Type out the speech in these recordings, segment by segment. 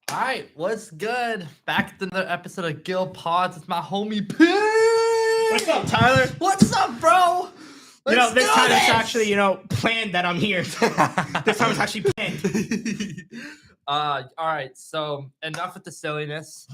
All right, what's good? Back to another episode of GilPods. It's my homie P. What's up, Tyler? What's up, bro? This time it's actually, planned that I'm here. This time it's actually planned. All right. So enough with the silliness.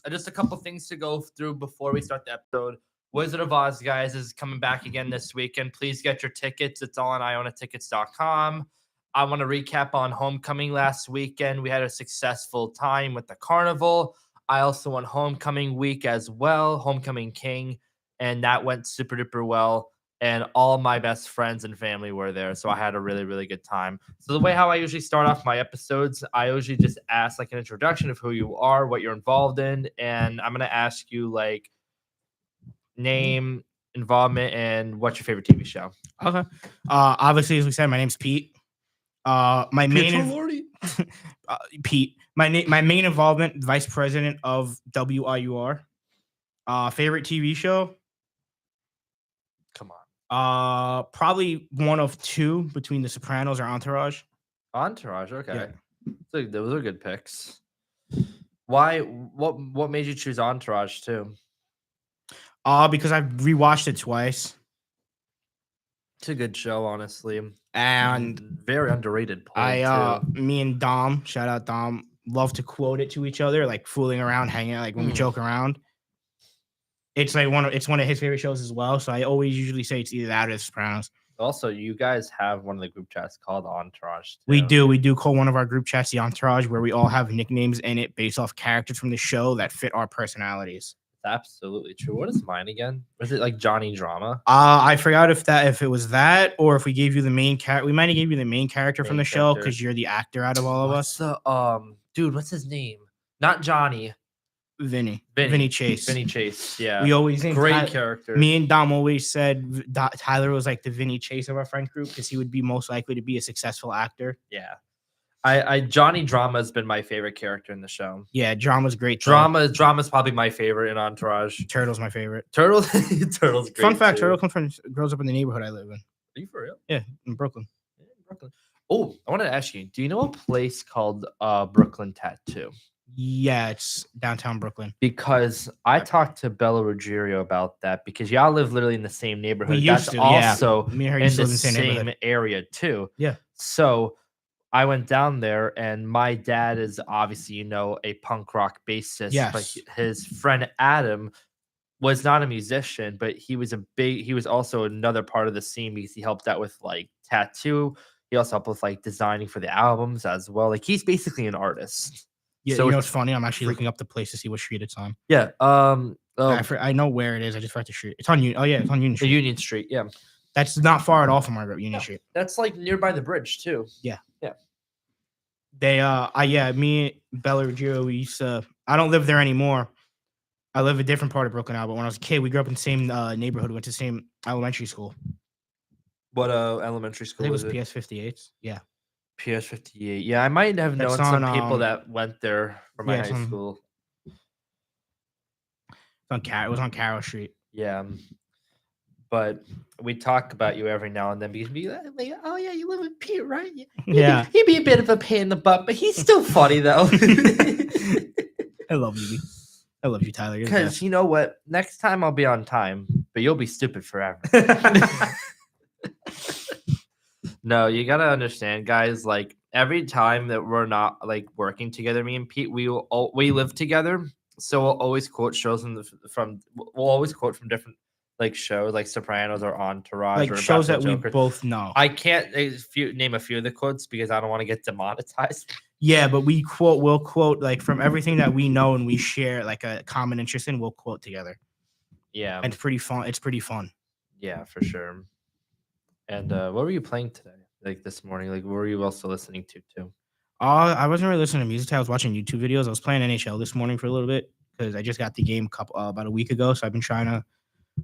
Just a couple things to go through before we start the episode. Wizard of Oz, guys, is coming back again this weekend. Please get your tickets. It's all on IonaTickets.com. I want to recap on Homecoming last weekend. We had a successful time with the carnival. I also won Homecoming week as well, Homecoming King, and that went super duper well. And all my best friends and family were there, so I had a really, really good time. So the way how I usually start off my episodes, I usually just ask like an introduction of who you are, what you're involved in, and I'm gonna ask you like name, involvement, and what's your favorite TV show. Okay. Obviously, as we said, my name's Pete. My main Pete. My main involvement, vice president of WIUR. Favorite TV show. Come on. Probably one of two between The Sopranos or Entourage. Entourage, okay. Yeah. So those are good picks. Why? What made you choose Entourage too? Because I've rewatched it twice. It's a good show, honestly, and very underrated. Me and Dom, shout out Dom, love to quote it to each other, like fooling around, hanging out, like when we joke around. It's like one of his favorite shows as well. So I always usually say it's either that or The Sopranos. Also, you guys have one of the group chats called Entourage. Too. We do call one of our group chats the Entourage, where we all have nicknames in it based off characters from the show that fit our personalities. Absolutely true. What is mine again? Was it like Johnny Drama? I forgot if it was that or if we gave you the main character. We might have gave you the main character from the show because you're the actor out of all of us. Dude, what's his name? Not Johnny. Vinny Chase. Vinny Chase. Yeah. We always great character. Me and Dom always said Tyler was like the Vinny Chase of our friend group because he would be most likely to be a successful actor. Yeah. Johnny Drama has been my favorite character in the show. Yeah, Drama's great. Drama's probably my favorite in Entourage. Turtle's my favorite. Turtle's great. Fun fact: Turtle grows up in the neighborhood I live in. Are you for real? Yeah, in Brooklyn. Oh, I wanted to ask you: do you know a place called Brooklyn Tattoo? Yeah, it's downtown Brooklyn. Because I talked to Bella Ruggiero about that because y'all live literally in the same neighborhood. That's also me and her in the same area too. Yeah. So I went down there, and my dad is obviously, a punk rock bassist. Yes. But his friend Adam was not a musician, but he was also another part of the scene because he helped out with like tattoo. He also helped with like designing for the albums as well. Like he's basically an artist. Yeah, so it's funny. I'm actually looking up the place to see what street it's on. Yeah. I know where it is. I just forgot the street. It's on Union. Oh yeah, it's on Union Street. Union Street. Yeah. That's not far at all from our Union Street. That's like nearby the bridge too. Yeah. Yeah. Me, Bella Ruggiero, we used to. I don't live there anymore. I live a different part of Brooklyn now. But when I was a kid, we grew up in the same neighborhood. We went to the same elementary school. What elementary school? I think it was PS 58. Yeah. PS 58. Yeah, I might have known some people that went there from my high school. It was on Carroll Street. Yeah. But we talk about you every now and then because we like, oh yeah, you live with Pete, right? Yeah. He'd be a bit of a pain in the butt, but he's still funny though. I love you. I love you, Tyler. Because you know what? Next time I'll be on time, but you'll be stupid forever. No, you gotta understand, guys. Like every time that we're not like working together, me and Pete, we live together, so we'll always quote shows we'll always quote from different like shows, like Sopranos or Entourage, like or shows that we both know. I can't name a few of the quotes because I don't want to get demonetized. Yeah, but we'll quote like from everything that we know and we share like a common interest in. We'll quote together. Yeah, and it's pretty fun. It's pretty fun. Yeah, for sure. And what were you playing today? Like this morning? Like what were you also listening to too? I wasn't really listening to music. I was watching YouTube videos. I was playing NHL this morning for a little bit because I just got the game about a week ago. So I've been trying to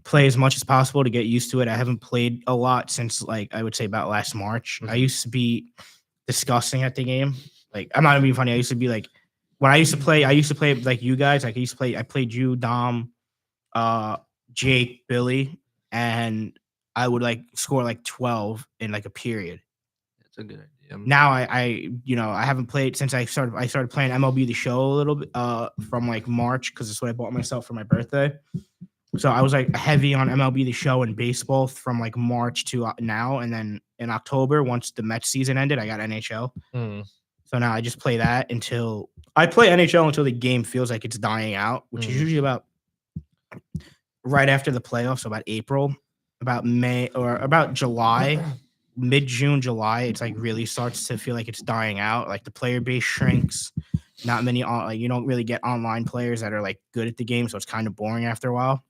play as much as possible to get used to it. I haven't played a lot since like I would say about last March. I used to be disgusting at the game. Like I'm not even being funny. I used to be like when I used to play like you guys. Like I played you, Dom, Jake, Billy, and I would like score like 12 in like a period. That's a good idea. Now I haven't played since I started playing MLB The Show a little bit from like March because it's what I bought myself for my birthday. So I was like heavy on MLB The Show and baseball from like March to now, and then in October once the Mets season ended, I got NHL. So now I just play that until I play NHL until the game feels like it's dying out, which is usually about right after the playoffs, so about April, about May or about July. Mid-June, July, it's like really starts to feel like it's dying out. Like the player base shrinks. Not many you don't really get online players that are like good at the game, so it's kind of boring after a while.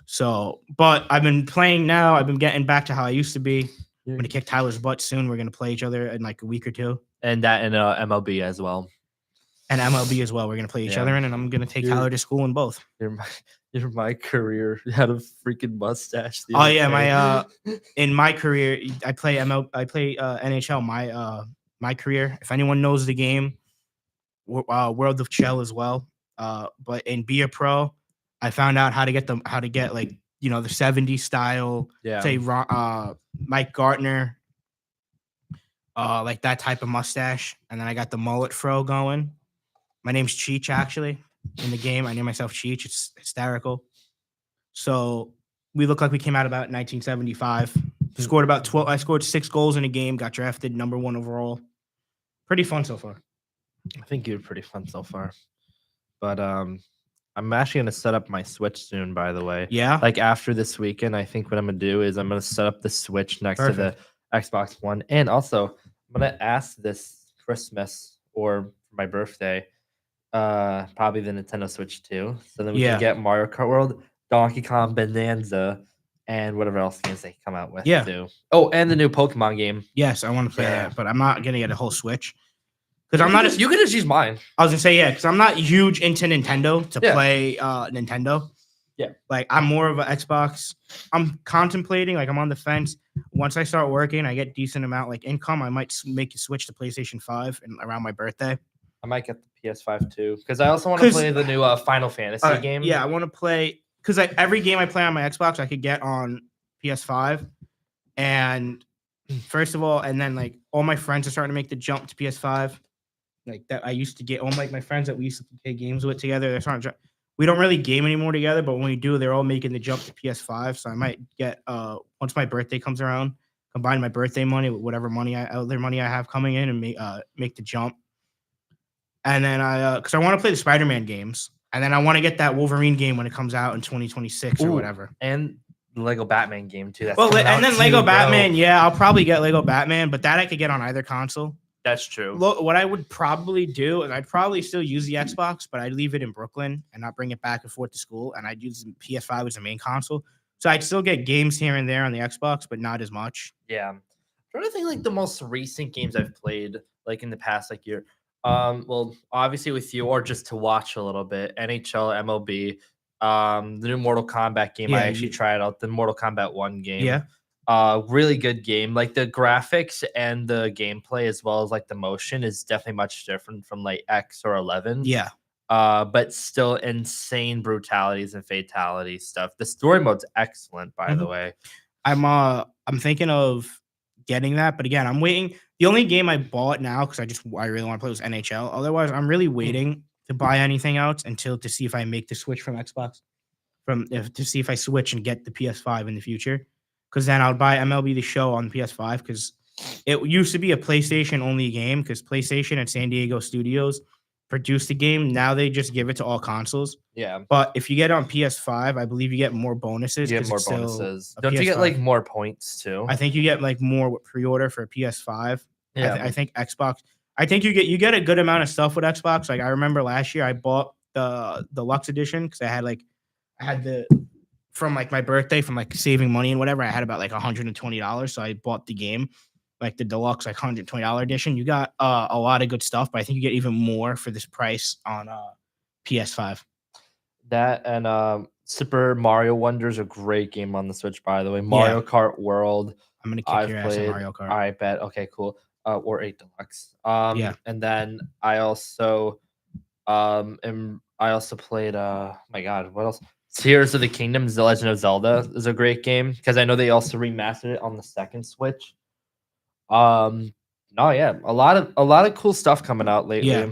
So, but I've been playing now. I've been getting back to how I used to be. I'm gonna kick Tyler's butt soon. We're gonna play each other in like a week or two. And that in MLB as well. And MLB as well. We're gonna play each other in, and I'm gonna take Tyler to school in both. You're my career. You had a freaking mustache. Oh yeah, my in my career, I play NHL. My career. If anyone knows the game, World of Chell as well. But in Be a Pro, I found out how to get like the 70s style. Say Mike Gartner, like that type of mustache, and then I got the mullet fro going. My name's Cheech, actually. In the game, I name myself Cheech. It's hysterical. So we look like we came out about 1975. Scored about 12. I scored 6 goals in a game. Got drafted number 1 overall. Pretty fun so far. I think you're pretty fun so far. But I'm actually gonna set up my Switch soon. By the way, yeah. Like after this weekend, I think what I'm gonna do is I'm gonna set up the Switch next to the Xbox One, and also I'm gonna ask this Christmas or for my birthday. Probably the Nintendo Switch 2. So then we can get Mario Kart World, Donkey Kong Bonanza, and whatever else games they come out with too. Oh, and the new Pokemon game. Yes, I want to play that, but I'm not gonna get a whole Switch because I'm not. You can just use mine. I was gonna say because I'm not huge into Nintendo to play Nintendo. Yeah, like I'm more of an Xbox. I'm contemplating, like I'm on the fence. Once I start working, I get decent amount like income. I might make a switch to PlayStation 5 and around my birthday. I might get the PS5 too because I also want to play the new Final Fantasy game. Yeah, I want to play because like every game I play on my Xbox, I could get on PS5. And first of all, and then like all my friends are starting to make the jump to PS5. Like that, I used to get all my friends that we used to play games with together. They're starting to. We don't really game anymore together, but when we do, they're all making the jump to PS5. So I might get once my birthday comes around, combine my birthday money with whatever other money I have coming in, and make the jump. And then because I want to play the Spider-Man games, and then I want to get that Wolverine game when it comes out in 2026 or whatever. And the Lego Batman game too. That's and then Lego Batman, I'll probably get Lego Batman, but that I could get on either console. That's true. What I would probably do is I'd probably still use the Xbox, but I'd leave it in Brooklyn and not bring it back and forth to school, and I'd use the PS5 as the main console. So I'd still get games here and there on the Xbox, but not as much. Yeah. I'm trying to think like the most recent games I've played like in the past like year. Well, obviously with you or just to watch a little bit, NHL, MLB, the new Mortal Kombat game. I actually tried out the Mortal Kombat 1 game. Yeah. Really good game. Like the graphics and the gameplay as well as like the motion is definitely much different from like X or 11. Yeah. But still insane brutalities and fatality stuff. The story mode's excellent, by the way. I'm thinking of getting that, but again, I'm waiting. The only game I bought now because I really want to play was NHL. Otherwise, I'm really waiting to buy anything else to see if I make the switch from Xbox, to see if I switch and get the PS5 in the future. Because then I'll buy MLB The Show on PS5 because it used to be a PlayStation only game because PlayStation and San Diego Studios produced the game. Now they just give it to all consoles. Yeah. But if you get it on PS5, I believe you get more bonuses. You get more bonuses. Don't you get like more points too? I think you get like more pre-order for a PS5. Yeah. I think Xbox. I think you get a good amount of stuff with Xbox. Like I remember last year I bought the deluxe edition because I had the from like my birthday from like saving money and whatever. I had about like $120, so I bought the game. Like the deluxe, like $120 edition, you got a lot of good stuff, but I think you get even more for this price on PS5. That and Super Mario Wonder is a great game on the Switch, by the way. Mario Kart World. I'm gonna kick your ass in Mario Kart. I bet. Okay, cool. Or 8 Deluxe. And then I also played my God, what else? Tears of the Kingdom, The Legend of Zelda is a great game because I know they also remastered it on the second Switch. Oh yeah, a lot of cool stuff coming out lately. Yeah.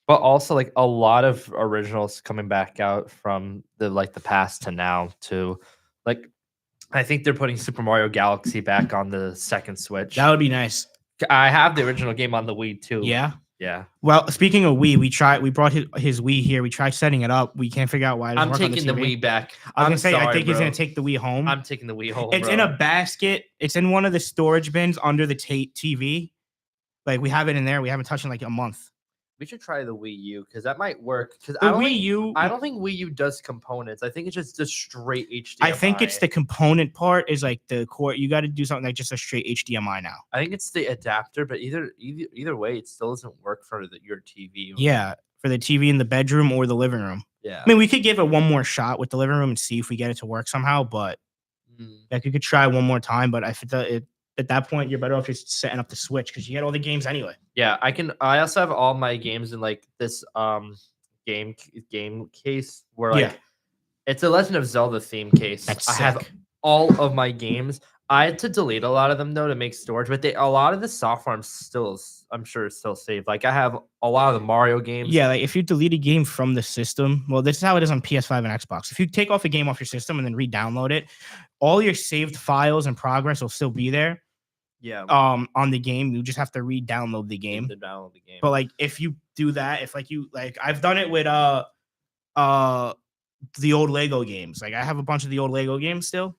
But also like a lot of originals coming back out from the past to now too. Like I think they're putting Super Mario Galaxy back on the second Switch. That would be nice. I have the original game on the Wii too. Yeah. Yeah. Well, speaking of Wii, we brought his Wii here. We tried setting it up. We can't figure out why it doesn't I'm work on the taking the TV. Wii back. I was I'm gonna say, I sorry, think he's bro. gonna take the Wii home. I'm taking the Wii home. It's in a basket. It's in one of the storage bins under the TV. Like we have it in there. We haven't touched it in like a month. We should try the Wii U because that might work. Because The Wii U, I don't think Wii U does components. I think it's just straight HDMI. I think it's the component part is like the core. You got to do something like just a straight HDMI now. I think it's the adapter, but either way, it still doesn't work for your TV. Yeah, for the TV in the bedroom or the living room. Yeah. I mean, we could give it one more shot with the living room and see if we get it to work somehow. But like, you could try one more time. But I think at that point, you're better off just setting up the Switch because you get all the games anyway. Yeah, I also have all my games in like this game case where like it's a Legend of Zelda theme case. That's I have sick. all of my games. I had to delete a lot of them though to make storage, but a lot of the software I'm sure is still saved. Like I have a lot of the Mario games. Yeah, like if you delete a game from the system, well, this is how it is on PS5 and Xbox. If you take off a game off your system and then re-download it, all your saved files and progress will still be there. Yeah. On the game, you just have to re-download the game. But like if you do that, if like you like, I've done it with the old Lego games. Like I have a bunch of the old Lego games still.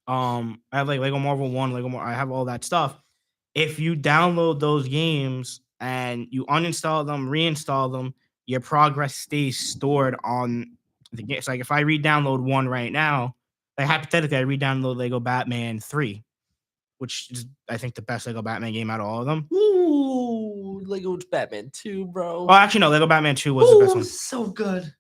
I have like Lego Marvel 1, I have all that stuff. If you download those games and you uninstall them, reinstall them, your progress stays stored on the game. So like if I re-download one right now, like hypothetically, I re-download Lego Batman 3, which is I think the best Lego Batman game out of all of them. Ooh, Lego Batman 2, bro. Oh, actually, no, Lego Batman 2 was the best one. So good.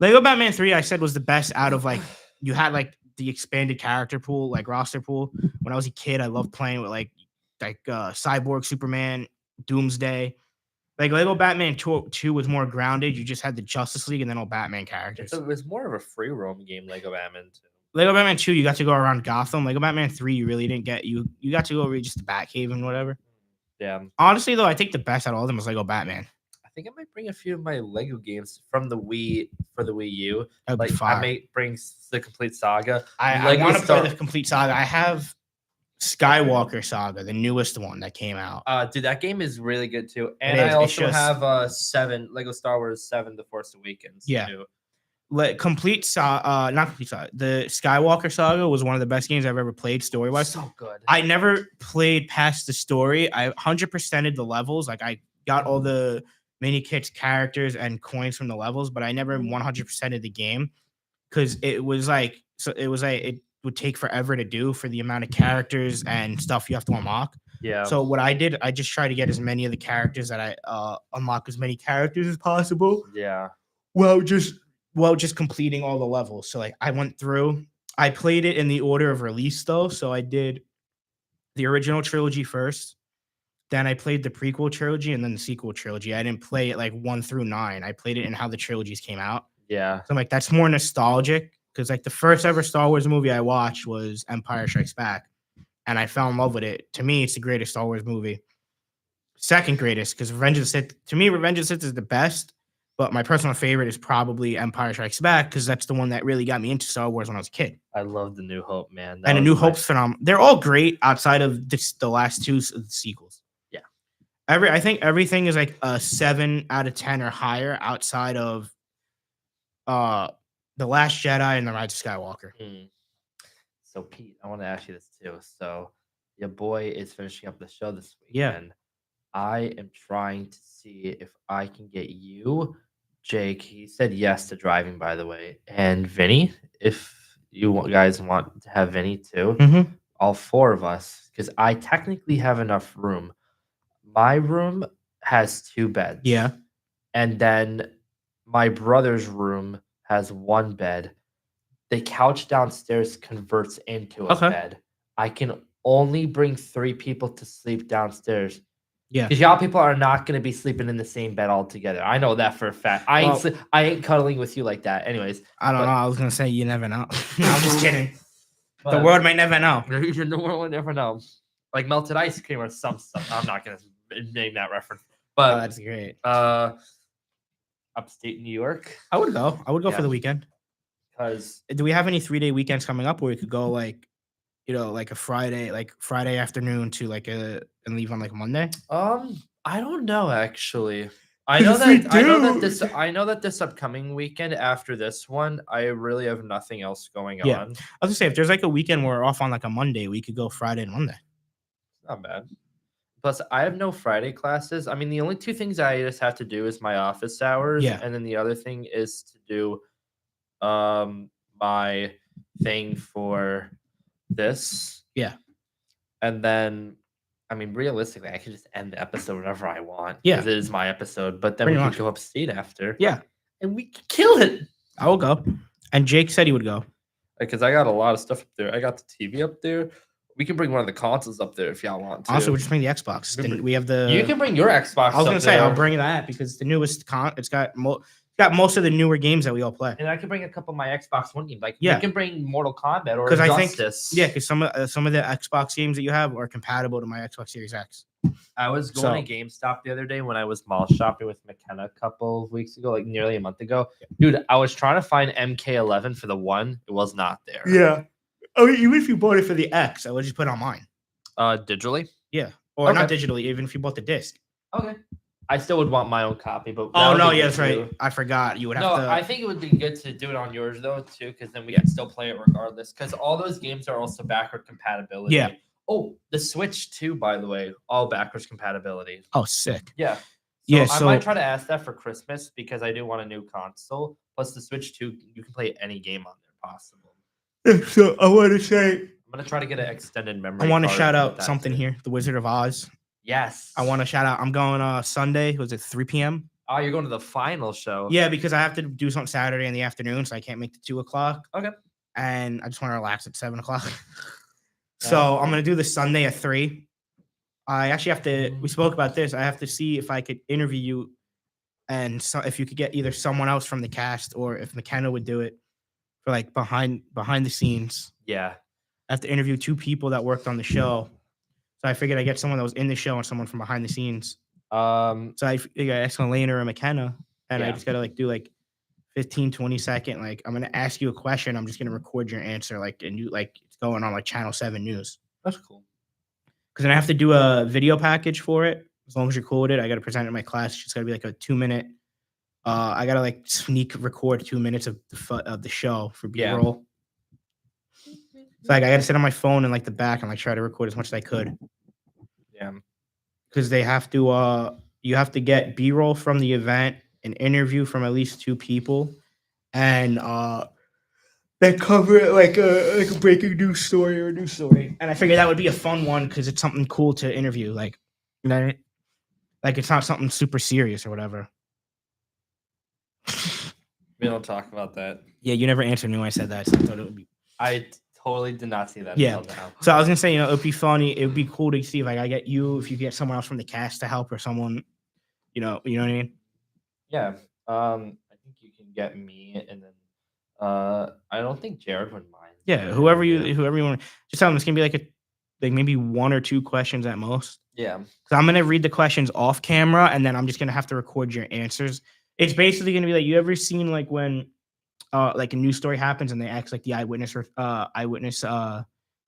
Lego Batman 3, I said, was the best out of like, you had like the expanded character pool, like roster pool. When I was a kid, I loved playing with like Cyborg, Superman, Doomsday. Like Lego Batman 2 was more grounded. You just had the Justice League and then all Batman characters. So it was more of a free roam game, Lego Batman 2. Lego Batman 2, you got to go around Gotham. Lego Batman 3, you really didn't get you got to go read just the Batcave and whatever. Yeah. Honestly, though, I think the best out of all of them was Lego Batman. I think I might bring a few of my Lego games from the Wii for the Wii U. That'd be fire. I may bring the Complete Saga. I want to play the Complete Saga. I have Skywalker Saga, the newest one that came out. Dude, that game is really good too. And I also have Lego Star Wars 7: The Force Awakens. Yeah. Too. Not Complete Saga. The Skywalker Saga was one of the best games I've ever played story-wise. So good. I never played past the story. I 100%ed the levels. Like I got all the mini kits, characters, and coins from the levels, but I never 100%ed the game because it would take forever to do for the amount of characters and stuff you have to unlock. Yeah. So what I did, I just tried to get as many of the characters that I unlock as many characters as possible. Yeah. Well, just completing all the levels. So like I went through, I played it in the order of release though. So I did the original trilogy first. Then I played the prequel trilogy and then the sequel trilogy. I didn't play it like 1 through 9. I played it in how the trilogies came out. Yeah. So I'm like, that's more nostalgic because like the first ever Star Wars movie I watched was Empire Strikes Back. And I fell in love with it. To me, it's the greatest Star Wars movie. Second greatest, because Revenge of the Sith, to me, Revenge of the Sith is the best. But my personal favorite is probably Empire Strikes Back because that's the one that really got me into Star Wars when I was a kid. I love The New Hope, man. And The New Hope's phenomenal. They're all great outside of the last two sequels. Yeah. I think everything is like a 7 out of 10 or higher outside of The Last Jedi and The Rise of Skywalker. So, Pete, I want to ask you this too. So, your boy is finishing up the show this week. Yeah. And I am trying to see if I can get you, Jake. He said yes to driving, by the way. And Vinny, if you guys want to have Vinny too, all 4 of us, because I technically have enough room. My room has 2 beds. Yeah. And then my brother's room has 1 bed. The couch downstairs converts into a bed. I can only bring 3 people to sleep downstairs. Yeah. Because y'all people are not going to be sleeping in the same bed all together. I know that for a fact. I ain't cuddling with you like that. Anyways. I don't know. I was going to say you never know. No, I'm just kidding. The world might never know. The world will never know. like melted ice cream or some stuff. I'm not gonna name that reference, Oh, but that's great. upstate New York, I would go. I would go Yeah. for the weekend. because Do we have any 3-day weekends coming up where we could go like, like a Friday afternoon to and leave on like Monday? I don't know actually. I 'Cause know if we that I know that do- this I know that this upcoming weekend after this one, I really have nothing else going Yeah. on. I was gonna say if there's like a weekend where we're off on like a Monday, we could go Friday and Monday. Not bad. Plus, I have no Friday classes. I mean, the only two things I just have to do is my office hours, Yeah. and then the other thing is to do my thing for this. Yeah. And then I mean, realistically, I could just end the episode whenever I want. Yeah. Because it is my episode. But then Pretty we much. could go upstate after. Yeah. And we could kill it. I will go. And Jake said he would go. Because I got a lot of stuff up there. I got the TV up there. We can bring one of the consoles up there if y'all want to. Honestly, we'll just bring the Xbox. We have the. You can bring your Xbox. I was gonna up say I'll there. bring that because the newest it's got most of the newer games that we all play. And I can bring a couple of my Xbox One games. Like Yeah. you can bring Mortal Kombat or 'Cause I think- Justice. Yeah, because some of the Xbox games that you have are compatible to my Xbox Series X. I was going to GameStop the other day when I was mall shopping with McKenna a couple of weeks ago, like nearly a month ago. Dude, I was trying to find MK11 for the one. It was not there. Yeah. Oh, even if you bought it for the X, I would just put it on mine. Digitally? Yeah. Or not Okay. digitally, even if you bought the disc. Okay. I still would want my own copy, but that Oh would no, be yeah, good that's right. too. I forgot. You would have No, to. I think it would be good to do it on yours though too, because then we can still play it regardless. Because all those games are also backward compatibility. Yeah. Oh, the Switch too, by the way, all backwards compatibility. Oh, sick. Yeah. Yeah, I so- might try to ask that for Christmas because I do want a new console. Plus the Switch 2, you can play any game on there possible. So I want to say I'm gonna try to get an extended memory. I want to card shout with out that something too. here. The Wizard of Oz. Yes. I want to shout out. I'm going Sunday. Was it 3 p.m.? Oh, you're going to the final show. Yeah, because I have to do something Saturday in the afternoon, so I can't make the 2 o'clock. Okay. And I just want to relax at 7 o'clock. So I'm gonna do the Sunday at 3. I actually have to. We spoke about this. I have to see if I could interview you, and so if you could get either someone else from the cast or if McKenna would do it for like behind the scenes. Yeah. I have to interview 2 people that worked on the show. So I figured I get someone that was in the show and someone from behind the scenes. So I asked Elena or McKenna, and I Yeah. just gotta do 15, 20 second. I'm gonna ask you a question. I'm just gonna record your answer, and you it's going on Channel 7 News. That's cool. Because then I have to do a video package for it. As long as you're cool with it, I got to present it in my class. It's got to be a 2-minute. I got to sneak record 2 minutes of the show for B-roll. So I got to sit on my phone in the back and try to record as much as I could. Yeah. Because they have to. You have to get B-roll from the event, an interview from at least 2 people, and that cover it like a breaking news story or a news story. And I figured that would be a fun one because it's something cool to interview. It's not something super serious or whatever. We don't talk about that. Yeah, you never answered me when I said that. So I thought it would be. I totally did not see that Yeah. until now. So I was gonna say, it would be funny. It would be cool to see if I get you, if you get someone else from the cast to help or someone, you know what I mean? Yeah. I think you can get me, and then I don't think Jared would mind. Yeah, whoever you want. Just tell them it's gonna be maybe 1 or 2 questions at most. Yeah. So I'm gonna read the questions off camera, and then I'm just gonna have to record your answers. It's basically gonna be you ever seen when a news story happens and they ask the eyewitness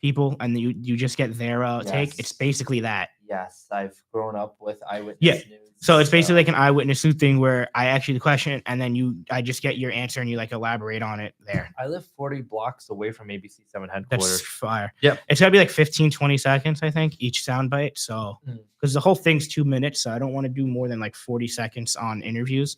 people, and you just get their take. Yes. It's basically that. Yes, I've grown up with eyewitness news. So it's basically an eyewitness news thing where I ask you the question and then I just get your answer and you elaborate on it there. I live 40 blocks away from ABC 7 That's headquarters. fire. Yep. It's gotta be 15, 20 seconds, I think, each soundbite. So because the whole thing's 2 minutes, so I don't want to do more than 40 seconds on interviews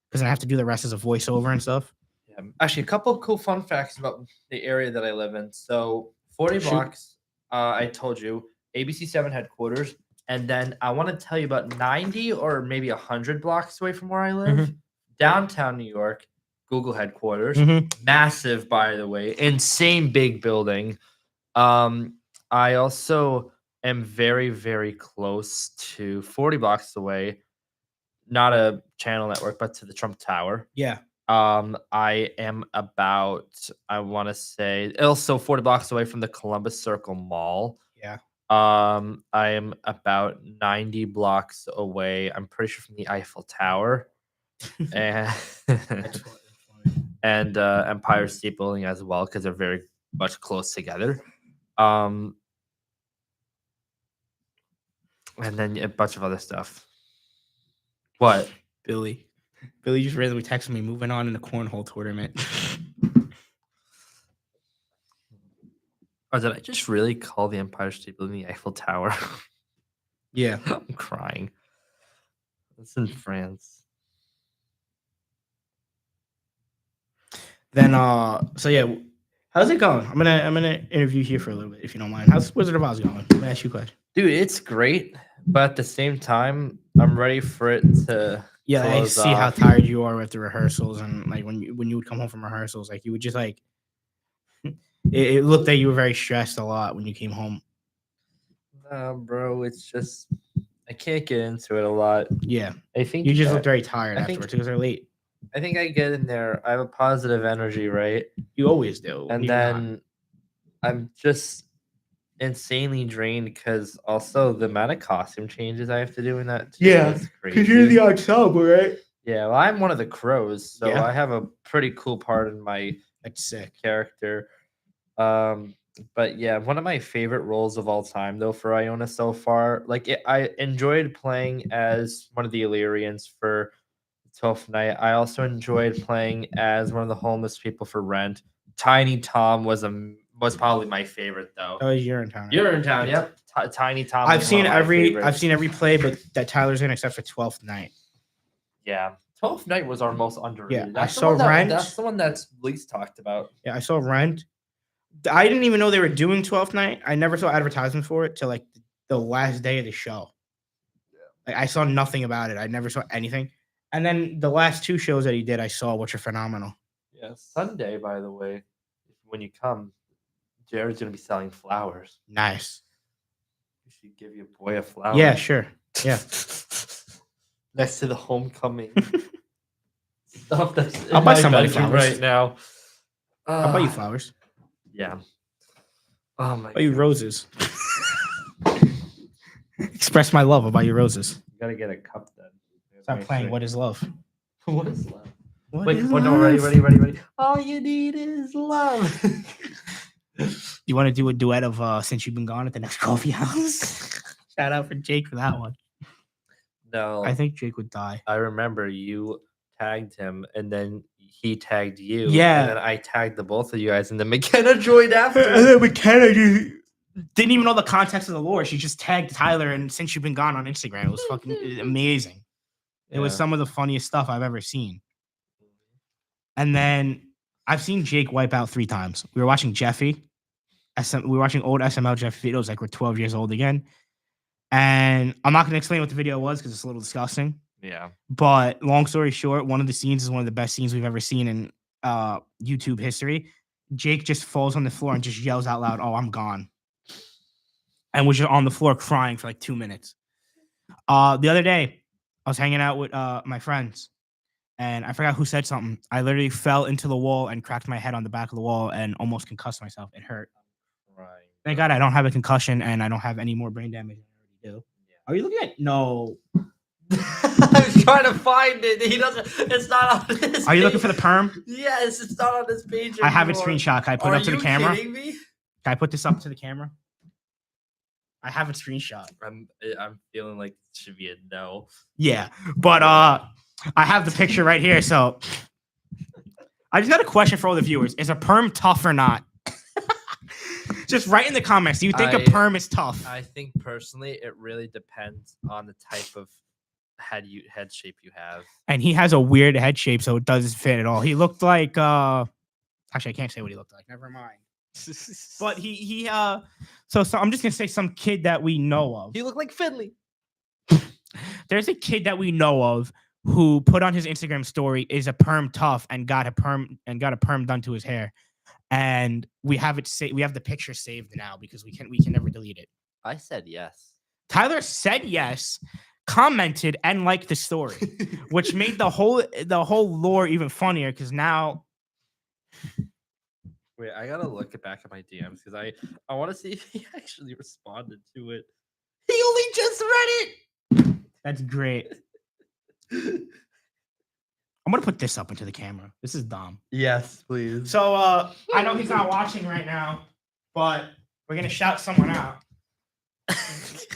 because I have to do the rest as a voiceover and stuff. Yeah. Actually, a couple of cool fun facts about the area that I live in. So 40 Shoot. blocks, I told you, ABC 7 headquarters. And then I want to tell you about 90 or maybe 100 blocks away from where I live, downtown New York, Google headquarters. Massive, by the way, insane big building. I also am very, very close to 40 blocks away, not a channel network, but to the Trump Tower. Yeah. I am about, I want to say, also 40 blocks away from the Columbus Circle Mall. Yeah. I am about 90 blocks away. I'm pretty sure from the Eiffel Tower, and That's funny. and Empire State Building as well because they're very much close together. And then a bunch of other stuff. What? Billy just randomly texted me, moving on in the cornhole tournament. Oh, did I just really call the Empire State Building the Eiffel Tower? Yeah. I'm crying. It's in France. Then so yeah, how's it going? I'm gonna interview here for a little bit if you don't mind. How's Wizard of Oz going? Let me ask you a question. Dude, it's great, but at the same time, I'm ready for it to Yeah, I close see how off. tired you are with the rehearsals, and like when you would come home from rehearsals, like you would just like it looked like you were very stressed a lot when you came home. Nah, bro, it's just I can't get into it a lot. Yeah, I think you just that- looked very tired I think- afterwards because they're late. I think I get in there. I have a positive energy, right? You always do, And you're not. then I'm just insanely drained because also the amount of costume changes I have to do in that too. Yeah, is because you're crazy. the ensemble, right? Yeah, well, I'm one of the crows, so Yeah. I have a pretty cool part in my That's sick. character. But yeah, one of my favorite roles of all time though for Iona so far. I enjoyed playing as one of the Illyrians for 12th Night. I also enjoyed playing as one of the homeless people for Rent. Tiny Tom was probably my favorite though. Oh, you're in town. Right? You're in town, yep. Tiny Tom. I've was one seen of my every favorites. play, but that Tyler's in except for 12th Night. Yeah. 12th Night was our most underrated. Yeah, That's I the one saw Rent. That's the one that's least talked about. Yeah, I saw Rent. I didn't even know they were doing 12th Night. I never saw advertisement for it till like the last day of the show. Like, I saw nothing about it. I never saw anything. And then the last two shows that he did, I saw, which are phenomenal. Yeah. Sunday, by the way, when you come, Jared's gonna be selling flowers. Nice. You should give your boy a flower. Yeah, sure. Yeah. Next to the homecoming stuff that's in I'll buy my somebody bedroom flowers. right now. I'll buy you flowers. Yeah. Oh my I'll buy you roses. Express my love. I'll buy you roses. You gotta get a cup then. Stop playing. What is love? What is love? What Wait, is oh no, ready. love? All you need is love. You want to do a duet of Since You've Been Gone at the Next Coffee House? Shout out for Jake for that one. No. I think Jake would die. I remember you tagged him and then he tagged you. Yeah. And then I tagged the both of you guys and then McKenna joined after. And then McKenna didn't even know the context of the lore. She just tagged Tyler and Since You've Been Gone on Instagram. It was fucking amazing. It was some of the funniest stuff I've ever seen. And then I've seen Jake wipe out 3 times. We were watching Jeffy. We were watching old SML Jeffy videos, like we're 12 years old again. And I'm not going to explain what the video was because it's a little disgusting. Yeah. But long story short, one of the scenes is one of the best scenes we've ever seen in YouTube history. Jake just falls on the floor and just yells out loud, "Oh, I'm gone." And was just on the floor crying for like 2 minutes. The other day, I was hanging out with my friends, and I forgot who said something. I literally fell into the wall and cracked my head on the back of the wall and almost concussed myself. It hurt. Right. Thank God I don't have a concussion and I don't have any more brain damage than I already do. Yeah. Are you looking at? No. I was trying to find it. He doesn't. It's not on his. Are you looking for the perm? Yes, it's not on this page. I have it anymore. screenshot. Can I put it Are up to the you camera? kidding me? Can I put this up to the camera? I have it screenshot. I'm feeling like it should be a no. Yeah, but I have the picture right here. So I just got a question for all the viewers: is a perm tough or not? Just write in the comments. Do you think a perm is tough? I think personally, it really depends on the type of head shape you have. And he has a weird head shape, so it doesn't fit at all. He looked like actually I can't say what he looked like. Never mind. But he so I'm just gonna say some kid that we know of. He looked like Finley. There's a kid that we know of who put on his Instagram story is a perm tough and got a perm done to his hair. And we have it we have the picture saved now because we can never delete it. I said yes. Tyler said yes, commented and liked the story, which made the whole lore even funnier because now Wait, I gotta look it back at my DMs because I want to see if he actually responded to it. He only just read That's great. it. I'm gonna put this up into the camera. This is dumb. Yes, please. So I know he's not watching right now, but we're gonna shout someone out. It's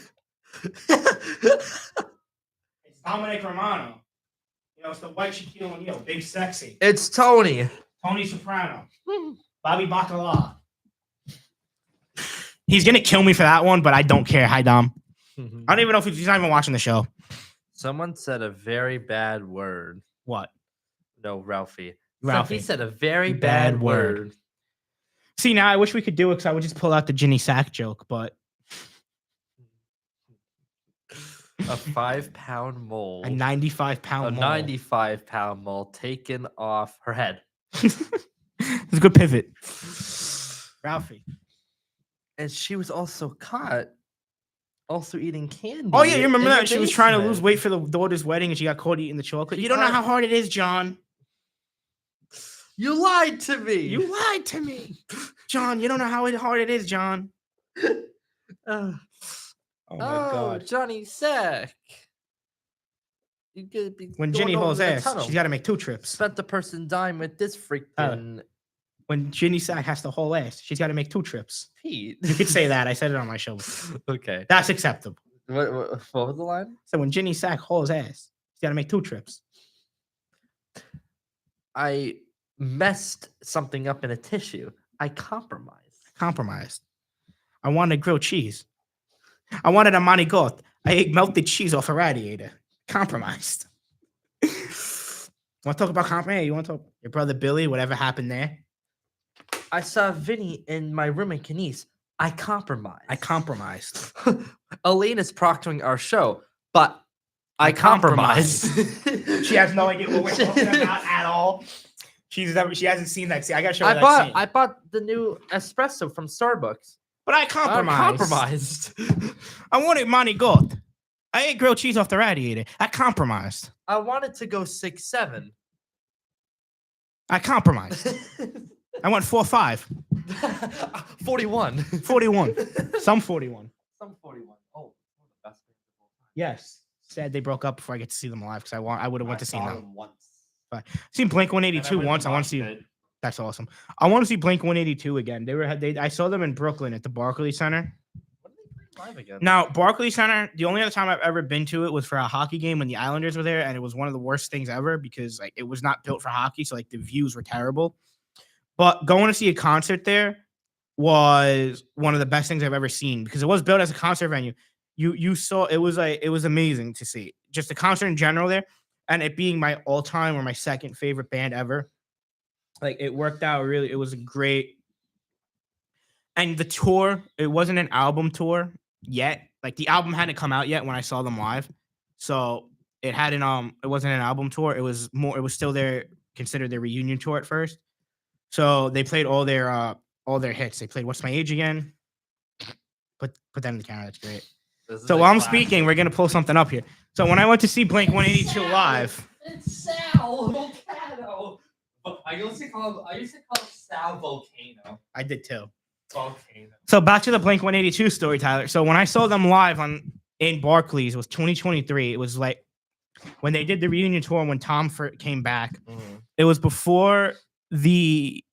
Dominic Romano. You know, it's the white Shaquille O'Neal, big sexy. It's Tony. Tony Soprano. Bobby Bacala. He's gonna kill me for that one, but I don't care. Hi, Dom. I don't even know if he's not even watching the show. Someone said a very bad word. What? No, Ralphie. Ralphie. He said a very bad word. See, now I wish we could do it because I would just pull out the Ginny Sack joke, but A 5-pound mole. a 95-pound A mole. 95-pound mole taken off her head. It's a good pivot. Ralphie. And she was also caught also eating candy. Oh, yeah, you remember in that? the She was trying to lose basement. weight for the daughter's wedding and she got caught eating the chocolate. You don't know how hard it is, John. You lied to me. You lied to me. John, you don't know how hard it is, John. Oh, my God. Johnny Sack. You could be When going Ginny over hauls the ass, tunnel. she's got to make 2 trips. Spent the person dime with this freaking When Ginny Sack has to haul ass, she's got to make 2 trips. Pete. You could say that. I said it on my show. Okay. That's acceptable. What was the line? So when Ginny Sack hauls ass, she's got to make 2 trips. I messed something up in a tissue. I compromised. Compromised. I wanted grilled cheese. I wanted a manigot. I ate melted cheese off a radiator. Compromised. Want to talk about compromise? Hey, you want to talk your brother Billy? Whatever happened there? I saw Vinny in my room in Canice. I compromised. I compromised. Elaine is proctoring our show, but I compromised. She has no idea what we're talking about at all. She hasn't seen that. See, I gotta show her that scene. I bought the new espresso from Starbucks. But I compromised. Compromised. I wanted manigot. I ate grilled cheese off the radiator. I compromised. I wanted to go 6'7". I compromised. I went 4'5". 41. 41. Some 41. Some 41. Oh, one of the best things of all time. Yes. Sad they broke up before I get to see them live because I would have went to see saw them. once. Seen Blink 182 once. I want to see. That's awesome. I want to see Blink 182 again. I saw them in Brooklyn at the Barclays Center. When are they playing live again? Now, Barclays Center, the only other time I've ever been to it was for a hockey game when the Islanders were there, and it was one of the worst things ever because like it was not built for hockey, so like the views were terrible. But going to see a concert there was one of the best things I've ever seen because it was built as a concert venue. You saw it was amazing to see just the concert in general there, and it being my all-time or my second favorite band ever. Like it worked out really. It was a great. And the tour, it wasn't an album tour yet. Like the album hadn't come out yet when I saw them live. So it hadn't it wasn't an album tour. It was still considered their reunion tour at first. So they played all their hits. They played What's My Age Again. Put that in the camera, that's great. So while I'm speaking, we're gonna pull something up here. So when I went to see Blink 182 live. It's Sal Volcano. I used to call it Sal Volcano. I did too. Volcano. So back to the Blink 182 story, Tyler. So when I saw them live in Barclays, it was 2023. It was like when they did the reunion tour when Tom came back. Mm-hmm. It was before we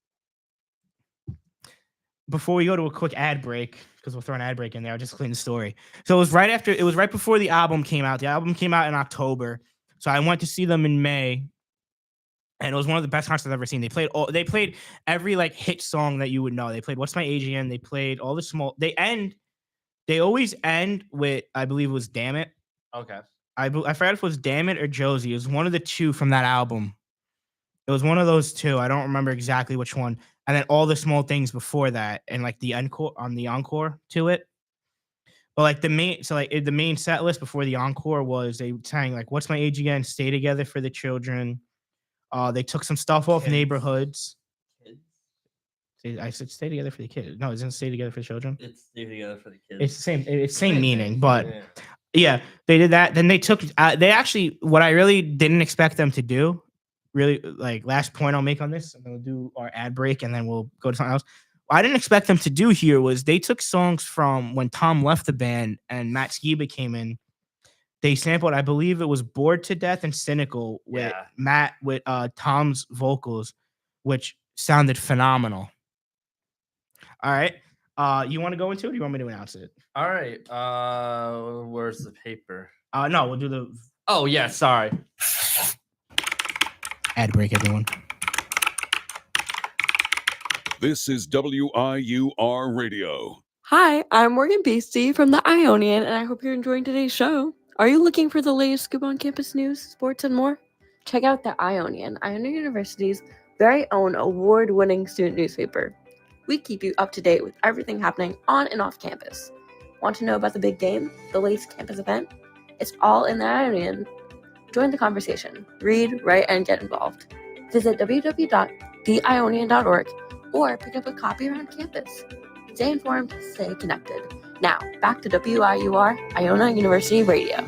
go to a quick ad break because we'll throw an ad break in there. I'll just clean the story. So it was right before the album came out. The album came out in October. So I went to see them in May. And it was one of the best concerts I've ever seen. They played every like hit song that you would know. They played What's My Age Again. They played all the small. They always end with, I believe it was Damn It. Okay. I forgot if it was Damn It or Josie. It was one of the two from that album. It was one of those two. I don't remember exactly which one. And then all the small things before that, and like the encore to it. But like the main set list before the encore was they sang like What's My Age Again, Stay Together for the Children. They took some stuff off Neighborhoods. Kids. I said Stay Together for the Kids. No, isn't Stay Together for the Children? It's Stay Together for the Kids. It's the same. It's same meaning, but yeah, they did that. Then they took. They actually, what I really didn't expect them to do really like last point I'll make on this, and then we'll do our ad break, and then we'll go to something else. What I didn't expect them to do here was they took songs from when Tom left the band and Matt Skiba came in. They sampled, I believe it was "Bored to Death" and "Cynical" with Tom's vocals, which sounded phenomenal. All right. You want to go into it? Or do you want me to announce it? All right. Where's the paper? No, we'll do the. Oh yeah, sorry. Ad break, everyone. This is WIUR Radio. Hi, I'm Morgan Beastie from the Ionian, and I hope you're enjoying today's show. Are you looking for the latest scoop on campus news, sports, and more? Check out the Ionian, Iona University's very own award-winning student newspaper. We keep you up to date with everything happening on and off campus. Want to know about the big game, the latest campus event? It's all in the Ionian. Join the conversation. Read, write, and get involved. Visit www.theionian.org or pick up a copy around campus. Stay informed, stay connected. Now, back to WIUR, Iona University Radio.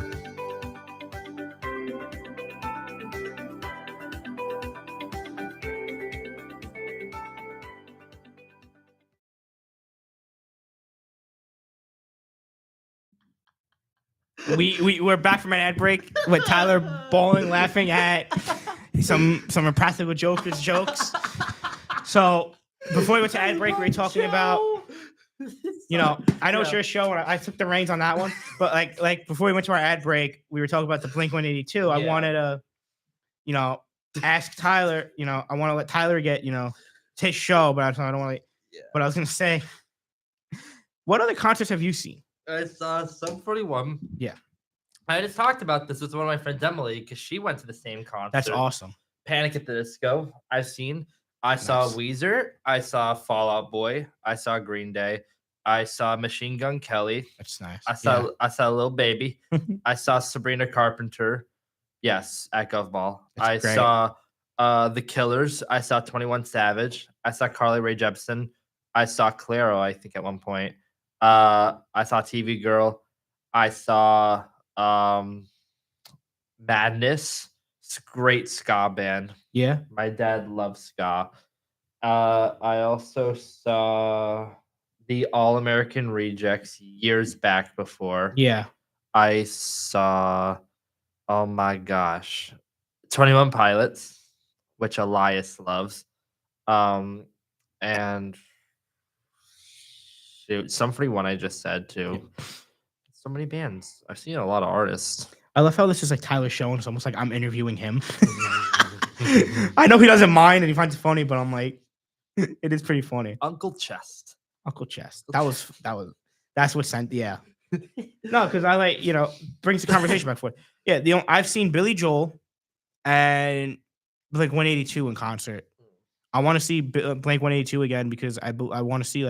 We're back from an ad break with Tyler bawling, laughing at some impractical jokes. So before we went to ad break, we were talking about, I know it's your show, and I took the reins on that one. But like before we went to our ad break, we were talking about the Blink-182. I wanted to, ask Tyler. I want to let Tyler get, it's his show, but I don't want to. Yeah. But I was gonna say, what other concerts have you seen? I saw Sum 41. Yeah. I just talked about this with one of my friends, Emily, because she went to the same concert. That's awesome. Panic at the Disco. I've seen. I saw Weezer. I saw Fall Out Boy. I saw Green Day. I saw Machine Gun Kelly. That's nice. I saw Lil Baby. I saw Sabrina Carpenter. Yes, at Gov Ball. I saw The Killers. I saw 21 Savage. I saw Carly Rae Jepsen. I saw Clairo, I think, at one point. I saw TV Girl. I saw Madness. It's a great ska band. Yeah. My dad loves ska. I also saw the All American Rejects years back before. Yeah. I saw, oh my gosh, 21 Pilots, which Elias loves. And shoot, Sum 41 I just said too. So many bands. I've seen a lot of artists. I love how this is like Tyler's show, and it's almost like I'm interviewing him. I know he doesn't mind and he finds it funny, but I'm like, it is pretty funny. Uncle Chest. That's what sent. Yeah. No, because I like, brings the conversation back forward. Yeah. I've seen Billy Joel and Blink-182 in concert. I want to see Blink-182 again because I want to see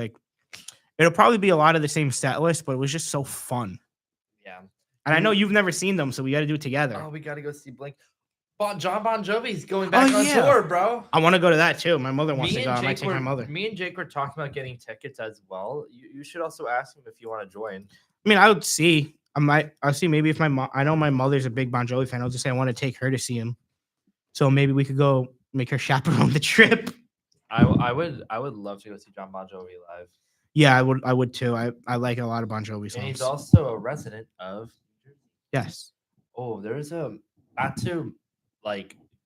it'll probably be a lot of the same set list, but it was just so fun. Yeah. And I know you've never seen them, so we got to do it together. Oh, we got to go see Blink. John Bon Jovi's going back on tour, bro. I want to go to that too. My mother wants to go. I might take my mother. Me and Jake were talking about getting tickets as well. You should also ask him if you want to join. I mean, I would see. I'll see maybe if my mom. I know my mother's a big Bon Jovi fan. I'll just say I want to take her to see him. So maybe we could go make her chaperone the trip. I would love to go see John Bon Jovi live. Yeah, I would too. I like a lot of Bon Jovi songs. And he's also a resident of New Jersey. Yes. Oh, there's not to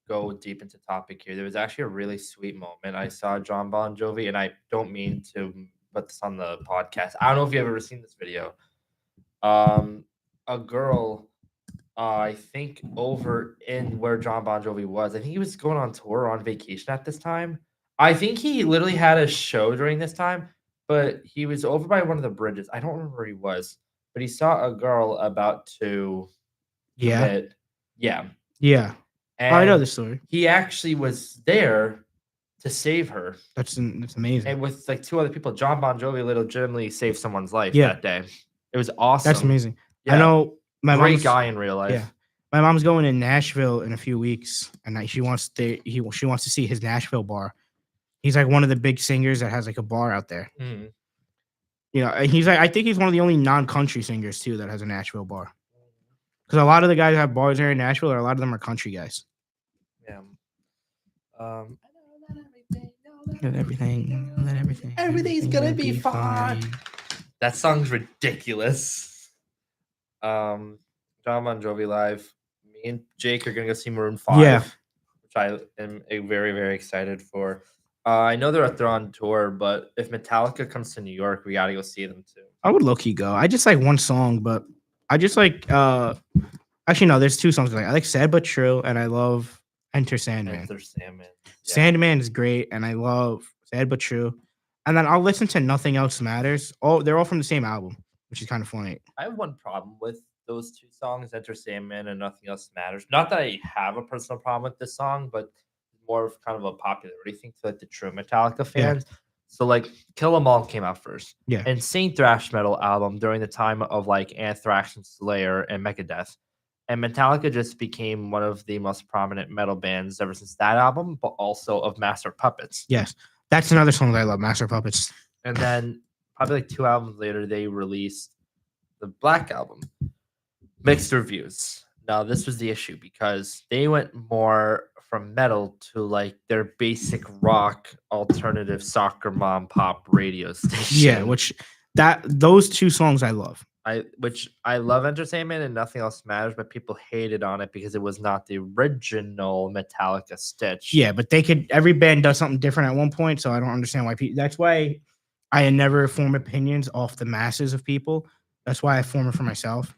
go deep into topic here. There was actually a really sweet moment. I saw John Bon Jovi, and I don't mean to put this on the podcast. I don't know if you've ever seen this video. A girl, I think over in where John Bon Jovi was, I think he was going on tour or on vacation at this time. I think he literally had a show during this time, but he was over by one of the bridges. I don't remember where he was, but he saw a girl about to commit. Yeah. Yeah. And I know the story. He actually was there to save her. That's amazing. And with two other people, John Bon Jovi legitimately saved someone's life that day. It was awesome. That's amazing. Yeah. I know my great guy in real life. Yeah. My mom's going to Nashville in a few weeks, and she wants to see his Nashville bar. He's one of the big singers that has a bar out there. Mm. He's I think he's one of the only non-country singers too that has a Nashville bar. Because a lot of the guys that have bars there in Nashville, a lot of them are country guys. Yeah. Everything's gonna be fine. That song's ridiculous. John Bon Jovi live. Me and Jake are gonna go see Maroon 5, Yeah. which I am very, very excited for. I know they're on tour, but if Metallica comes to New York, we gotta go see them too. I would low-key go. I just like one song, but I just like actually no, there's two songs I like Sad But True, and I love Enter Sandman. Enter Sandman. Yeah. Sandman is great, and I love Sad But True. And then I'll listen to Nothing Else Matters. Oh, they're all from the same album, which is kind of funny. I have one problem with those two songs, Enter Sandman and Nothing Else Matters. Not that I have a personal problem with this song, but more of kind of a popularity thing to like the true Metallica fans. So like Kill 'Em All came out first. Yeah. Insane thrash metal album during the time of like Anthrax and Slayer and Megadeth. And Metallica just became one of the most prominent metal bands ever since that album, but also of Master of Puppets. Yes. That's another song that I love, Master of Puppets. And then probably like 2 albums later, they released the Black Album. Mixed reviews. Now, this was the issue because they went more from metal to like their basic rock alternative soccer mom pop radio station. Yeah, which those two songs I love. I love Entertainment and Nothing Else Matters, but people hated on it because it was not the original Metallica Stitch. Yeah, but every band does something different at one point, so I don't understand why people. That's why I never form opinions off the masses of people. That's why I form it for myself.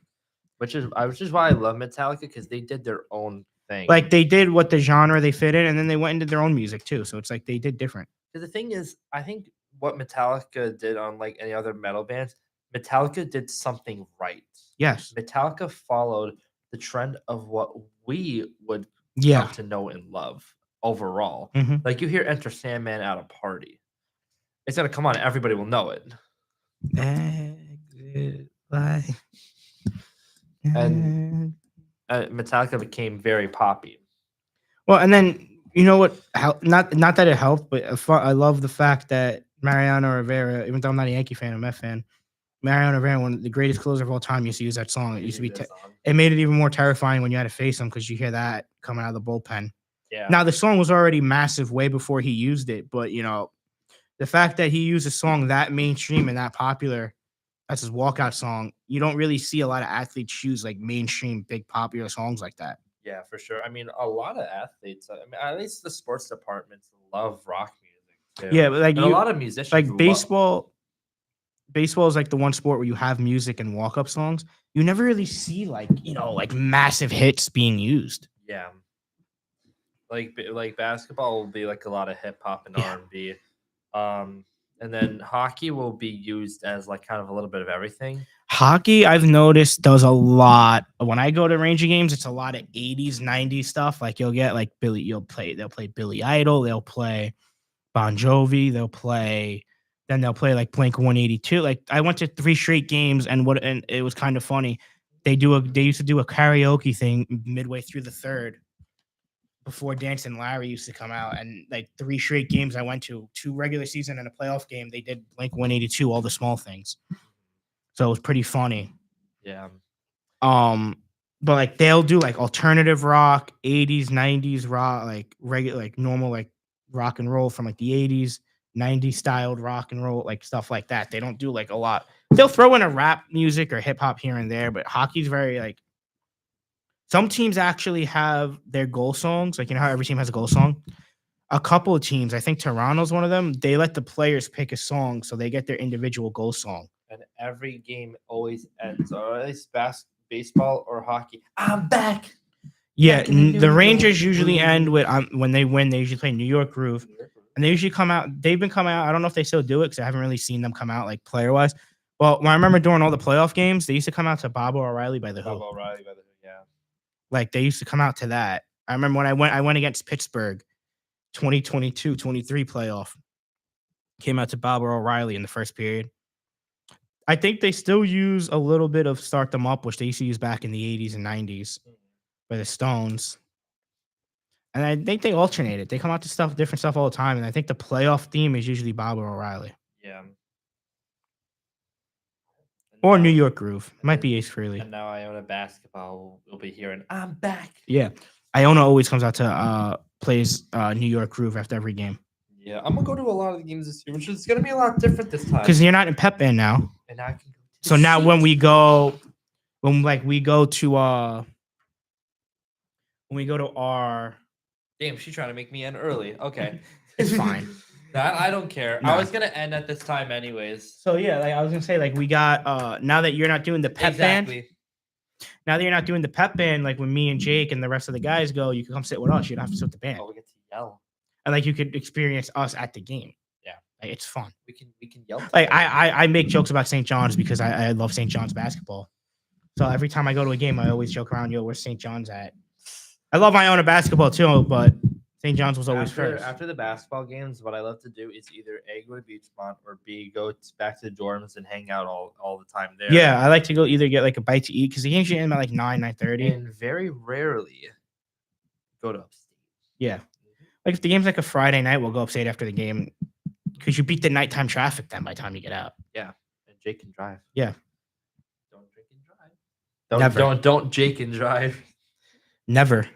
Which is why I love Metallica, because they did their own thing. Like they did what the genre they fit in, and then they went into their own music too. So it's like they did different. Because the thing is, I think what Metallica did, unlike any other metal bands, Metallica did something right. Yes. Metallica followed the trend of what we would come to know and love overall. Mm-hmm. Like you hear Enter Sandman at a party. It's gonna come on, everybody will know it. And Metallica became very poppy. Well, and then you know what? Not that it helped, but I love the fact that Mariano Rivera, even though I'm not a Yankee fan, I'm a Met fan, Mariano Rivera, one of the greatest closers of all time, used to use that song. It used to be. It made it even more terrifying when you had to face him because you hear that coming out of the bullpen. Yeah. Now the song was already massive way before he used it, but you know, the fact that he used a song that mainstream and that popular, that's his walkout song. You don't really see a lot of athletes use like mainstream, big popular songs like that. Yeah, for sure. I mean, a lot of athletes, at least the sports departments, love rock music too. Yeah, but like a lot of musicians, like baseball. Baseball is like the one sport where you have music and walk-up songs. You never really see like massive hits being used. Yeah, like basketball will be like a lot of hip hop and R&B, and then hockey will be used as like kind of a little bit of everything. Hockey, I've noticed, does a lot. When I go to Ranger games, it's a lot of 80s, 90s stuff. Like you'll get like they'll play Billy Idol, they'll play Bon Jovi, they'll play like Blink 182. Like I went to 3 straight games and it was kind of funny. They used to do a karaoke thing midway through the third before Dancing Larry used to come out, and like 3 straight games I went to, 2 regular season and a playoff game, they did Blink 182, all the small things. So it was pretty funny. Yeah. But like they'll do like alternative rock, 80s, 90s rock, like regular, like normal, like rock and roll from like the 80s, 90s styled rock and roll, like stuff like that. They don't do like a lot. They'll throw in a rap music or hip hop here and there, but hockey's very like. Some teams actually have their goal songs. Like, you know how every team has a goal song? A couple of teams, I think Toronto's one of them, they let the players pick a song so they get their individual goal song. And every game always ends, or at least baseball or hockey. I'm back. Yeah, the Rangers usually end with when they win, they usually play New York Groove. And they usually come out. They've been coming out. I don't know if they still do it because I haven't really seen them come out like player wise. Well, when I remember during all the playoff games, they used to come out to Bob O'Reilly by the Who. Bob O'Reilly by the Who, yeah. Like they used to come out to that. I remember when I went against Pittsburgh, 2022-23 playoff. Came out to Bob O'Reilly in the first period. I think they still use a little bit of Start Them Up, which they used to use back in the 80s and 90s by the Stones. And I think they alternate it. They come out to different stuff all the time. And I think the playoff theme is usually Bob O'Reilly. Yeah. Or New York Groove. Might be Ace Frehley. And now Iona basketball will be hearing, I'm back. Yeah. Iona always comes out to plays New York Groove after every game. Yeah, I'm gonna go to a lot of the games this year, which is gonna be a lot different this time. Because you're not in Pep Band now. And I can go to So the now when seats. we go to our Damn, she's trying to make me end early. Okay. It's fine. That I don't care. No. I was gonna end at this time anyways. So yeah, like I was gonna say, like we got now that you're not doing the Pep Band. Exactly. Now that you're not doing the Pep Band, like when me and Jake and the rest of the guys go, you can come sit with us. You don't have to sit with the band. Oh, we get to yell. And like you could experience us at the game. Yeah. Like it's fun. We can yell. Like together. I make jokes about St. John's because I love St. John's basketball. So every time I go to a game, I always joke around, yo, where's St. John's at? I love my own basketball too, but St. John's was always first. After the basketball games, what I love to do is either A, go to Beachmont, or B, go back to the dorms and hang out all the time there. Yeah, I like to go either get like a bite to eat because the games usually end by like 9:30. And very rarely go to upstate. Yeah. Like if the game's like a Friday night, we'll go upstate after the game because you beat the nighttime traffic then by the time you get out. Yeah. And Jake can drive. Yeah. Don't drink and drive. Never. Don't Jake and drive. Never.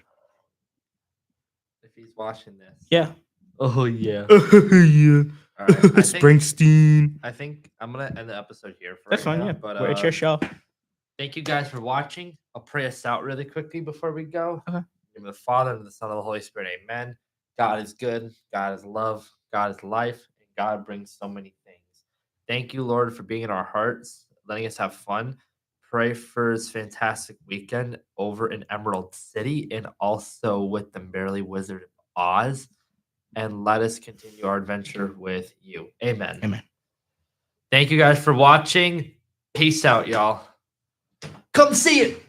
If he's watching this. Yeah. Oh yeah. Yeah. All right. Springsteen. I think I'm gonna end the episode here for That's right fine, now, yeah. But It's your show. thank you guys for watching. I'll pray us out really quickly before we go. Okay. In the name of the Father, and the Son, and the Holy Spirit. Amen. God is good. God is love. God is life. And God brings so many things. Thank you, Lord, for being in our hearts, letting us have fun. Pray for this fantastic weekend over in Emerald City and also with the Merely Wizard of Oz. And let us continue our adventure with you. Amen. Amen. Thank you guys for watching. Peace out, y'all. Come see it.